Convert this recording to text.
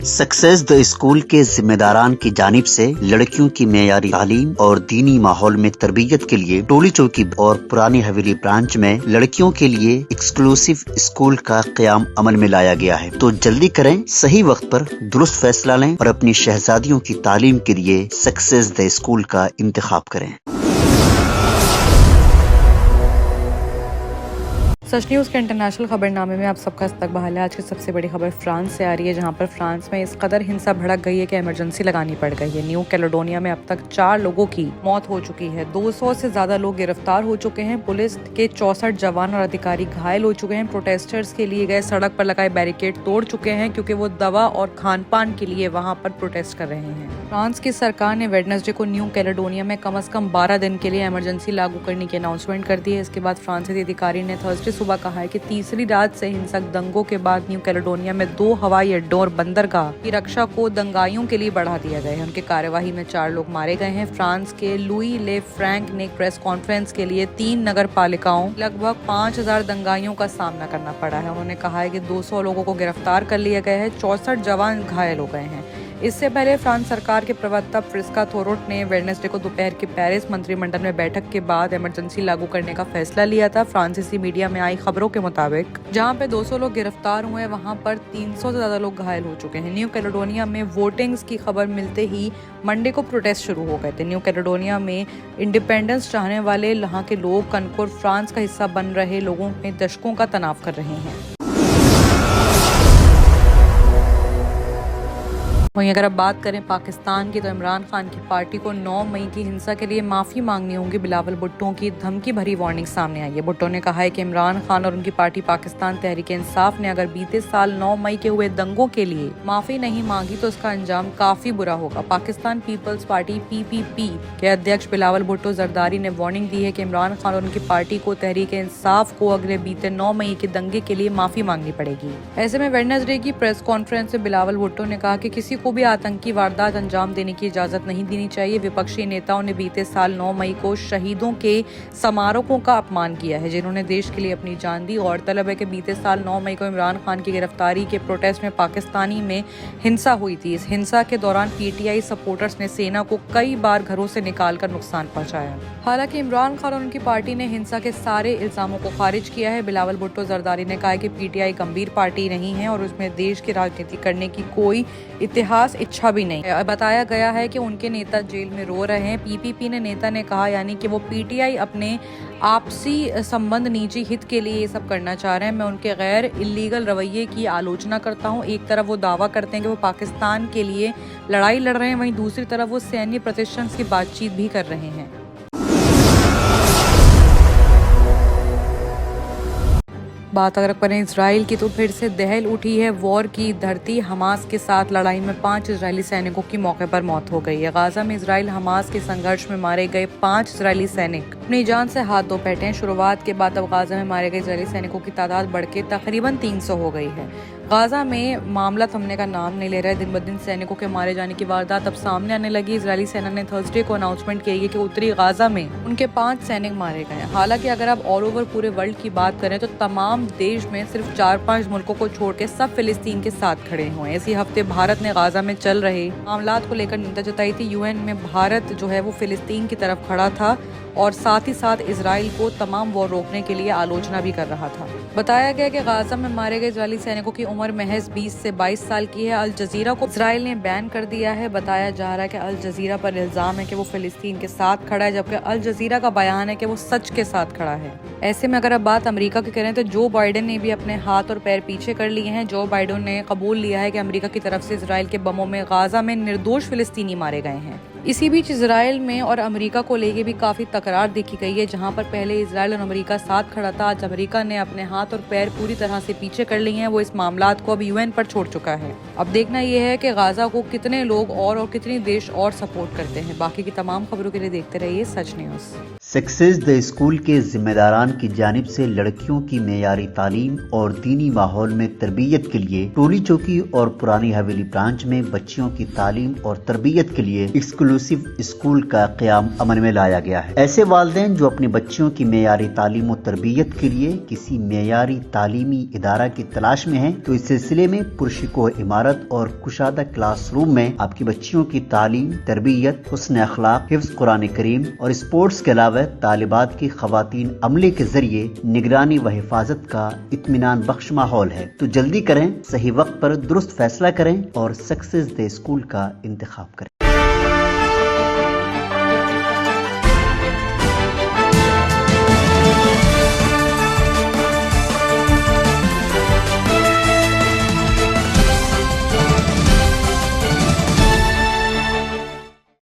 Success the school के जिम्मेदारान की जानिब से लड़कियों की मेयारी तालीम और दीनी माहौल में तरबियत के लिए टोली चौकी और पुरानी हवेली ब्रांच में लड़कियों के लिए एक्सक्लूसिव स्कूल का क़याम अमल में लाया गया है। तो जल्दी करें, सही वक्त पर दुरुस्त फैसला लें और अपनी शहजादियों की तालीम के लिए सक्सेस द स्कूल का इंतखाब करें। सच न्यूज़ के इंटरनेशनल खबरनामे में आप सबका इस्तकबाल है। आज की सबसे बड़ी खबर फ्रांस से आ रही है, जहां पर फ्रांस में इस कदर हिंसा भड़क गई है कि इमरजेंसी लगानी पड़ गई है। न्यू कैलेडोनिया में अब तक 4 लोगों की मौत हो चुकी है, 200 से ज्यादा लोग गिरफ्तार हो चुके हैं, पुलिस के 64 जवान और अधिकारी घायल हो चुके हैं। प्रोटेस्टर्स के लिए गए सड़क पर लगाए बैरिकेड तोड़ चुके हैं क्योंकि वो दवा और खान पान के लिए वहाँ पर प्रोटेस्ट कर रहे हैं। फ्रांस की सरकार ने वेडनेसडे को न्यू कैलेडोनिया में कम से कम 12 दिन के लिए इमरजेंसी लागू करने की अनाउंसमेंट कर दी है। इसके बाद फ्रांसीसी अधिकारी ने थर्सडे सुबह कहा है कि तीसरी रात से हिंसक दंगों के बाद न्यू कैलेडोनिया में 2 हवाई अड्डों और बंदरगाह की रक्षा को दंगाइयों के लिए बढ़ा दिया गया है। उनके कार्यवाही में 4 लोग मारे गए हैं। फ्रांस के लुई ले फ्रैंक ने एक प्रेस कॉन्फ्रेंस के लिए 3 नगर पालिकाओं लगभग 5000 दंगाइयों का सामना करना पड़ा है। उन्होंने कहा है कि 200 लोगों को गिरफ्तार कर लिया गया है, 64 जवान घायल हो गए हैं। इससे पहले फ्रांस सरकार के प्रवक्ता फ्रिस्का थोरोट ने वेडनेसडे को दोपहर के पेरिस मंत्रिमंडल में बैठक के बाद इमरजेंसी लागू करने का फैसला लिया था। फ्रांसीसी मीडिया में आई खबरों के मुताबिक जहां पे 200 लोग गिरफ्तार हुए, वहां पर 300 से ज्यादा लोग घायल हो चुके हैं। न्यू कैलेडोनिया में वोटिंग्स की खबर मिलते ही मंडे को प्रोटेस्ट शुरू हो गए थे। न्यू कैलेडोनिया में इंडिपेंडेंस चाहने वाले यहाँ के लोग कनकोर फ्रांस का हिस्सा बन रहे लोगों में दशकों का तनाव कर रहे हैं। वहीं अगर अब बात करें पाकिस्तान की, तो इमरान खान की पार्टी को 9 मई की हिंसा के लिए माफी मांगनी होगी। बिलावल भुट्टो की धमकी भरी वार्निंग सामने आई है। भुट्टो ने कहा है कि इमरान खान और उनकी पार्टी पाकिस्तान तहरीक-ए-इंसाफ ने अगर बीते साल 9 मई के हुए दंगों के लिए माफी नहीं मांगी तो उसका अंजाम काफी बुरा होगा। पाकिस्तान पीपल्स पार्टी PPP के अध्यक्ष बिलावल भुट्टो जरदारी ने वार्निंग दी है कि इमरान खान और उनकी पार्टी को तहरीक-ए-इंसाफ को अगले बीते 9 मई के दंगे के लिए माफी मांगनी पड़ेगी। ऐसे में वेडनेसडे की प्रेस कॉन्फ्रेंस में बिलावल भुट्टो ने कहा कि किसी को भी आतंकी वारदात अंजाम देने की इजाजत नहीं देनी चाहिए। विपक्षी नेताओं ने बीते साल 9 मई को शहीदों के समारोहों का अपमान किया है, जिन्होंने देश के लिए अपनी जान दी। गौरतलब है कि बीते साल 9 मई को इमरान खान की गिरफ्तारी के प्रोटेस्ट में पाकिस्तानी में हिंसा हुई थी। इस हिंसा के दौरान PTI सपोर्टर्स ने सेना को कई बार घरों से निकालकर नुकसान पहुंचाया। हालांकि इमरान खान और उनकी पार्टी ने हिंसा के सारे इल्जामों को खारिज किया है। बिलावल भुट्टो जरदारी ने कहा है कि PTI गंभीर पार्टी नहीं है और उसमें देश की राजनीति करने की कोई इतिहास इच्छा भी नहीं है। बताया गया है कि उनके नेता जेल में रो रहे हैं। PPP ने नेता ने कहा यानी कि वो PTI अपने आपसी संबंध निजी हित के लिए ये सब करना चाह रहे हैं। मैं उनके गैर इलीगल रवैये की आलोचना करता हूँ। एक तरफ वो दावा करते हैं कि वो पाकिस्तान के लिए लड़ाई लड़ रहे हैं, वहीं दूसरी तरफ वो सैन्य प्रतिष्ठा की बातचीत भी कर रहे हैं। बात अगर करें इजराइल की, तो फिर से दहल उठी है वॉर की धरती। हमास के साथ लड़ाई में 5 इजरायली सैनिकों की मौके पर मौत हो गई है। गाजा में इजराइल हमास के संघर्ष में मारे गए 5 इजरायली सैनिक अपनी जान से हाथ धो बैठे हैं। शुरुआत के बाद अब गाजा में मारे गए इजरायली सैनिकों की तादाद बढ़ के तकरीबन 300 हो गई है। गाजा में मामला थमने का नाम नहीं ले रहा है। दिन ब दिन सैनिकों के मारे जाने की वारदात अब सामने आने लगी। इजरायली सेना ने थर्सडे को अनाउंसमेंट की है कि उत्तरी गाजा में उनके 5 सैनिक मारे गए हैं। हालांकि अगर आप ऑल ओवर पूरे वर्ल्ड की बात करें तो तमाम देश में सिर्फ 4-5 मुल्कों को छोड़ के सब फिलिस्तीन के साथ खड़े हुए हैं। इसी हफ्ते भारत ने गाजा में चल रहे मामलात को लेकर निंदा जताई थी। UN में भारत जो है वो फिलिस्तीन की तरफ खड़ा था और साथ ही साथ इजराइल को तमाम वॉर रोकने के लिए आलोचना भी कर रहा था। बताया गया कि गाजा में मारे गए इजरायली सैनिकों की उम्र महज 20 से 22 साल की है। अल जजीरा को इजराइल ने बैन कर दिया है। बताया जा रहा है कि अल जजीरा पर इल्जाम है कि वो फिलिस्तीन के साथ खड़ा है, जबकि अल जजीरा का बयान है कि वो सच के साथ खड़ा है। ऐसे में अगर अब बात अमेरिका की करें तो जो बाइडेन ने भी अपने हाथ और पैर पीछे कर लिए हैं। जो बाइडेन ने कबूल लिया है कि अमेरिका की तरफ से इजराइल के बमों में गाजा में निर्दोष फिलिस्तीनी मारे गए हैं। इसी बीच इजराइल में और अमेरिका को लेके भी काफी तकरार देखी गई है। जहां पर पहले इजराइल और अमेरिका साथ खड़ा था, आज अमेरिका ने अपने हाथ और पैर पूरी तरह से पीछे कर लिए हैं। वो इस मामलात को अब UN पर छोड़ चुका है। अब देखना यह है कि गाजा को कितने लोग और कितने देश और सपोर्ट करते हैं। बाकी की तमाम खबरों के लिए देखते रहिए सच न्यूज़। सक्सेस द स्कूल के जिम्मेदारान की जानिब से लड़कियों की मेयारी तालीम और दीनी माहौल में तरबियत के लिए टोली चौकी और पुरानी हवेली ब्रांच में बच्चियों की तालीम और तरबियत के लिए एक्सक्लूसिव स्कूल का क़याम अमल में लाया गया है। ऐसे वालिदैन जो अपनी बच्चियों की मेयारी तालीम और तरबियत के लिए किसी मेयारी तालीमी इदारा की तलाश में है तो इस सिलसिले में पुरशिको इमारत और कुशादा क्लासरूम में आपकी बच्चियों की तालीम, तरबियत, हुस्न अखलाक, हिफ्ज़ कुरान करीम और स्पोर्ट्स के अलावा तालिबात की खवातीन अमले के जरिए निगरानी व हिफाजत का इत्मीनान बख्श माहौल है। तो जल्दी करें, सही वक्त पर दुरुस्त फैसला करें और सक्सेस द स्कूल का इंतखाब करें।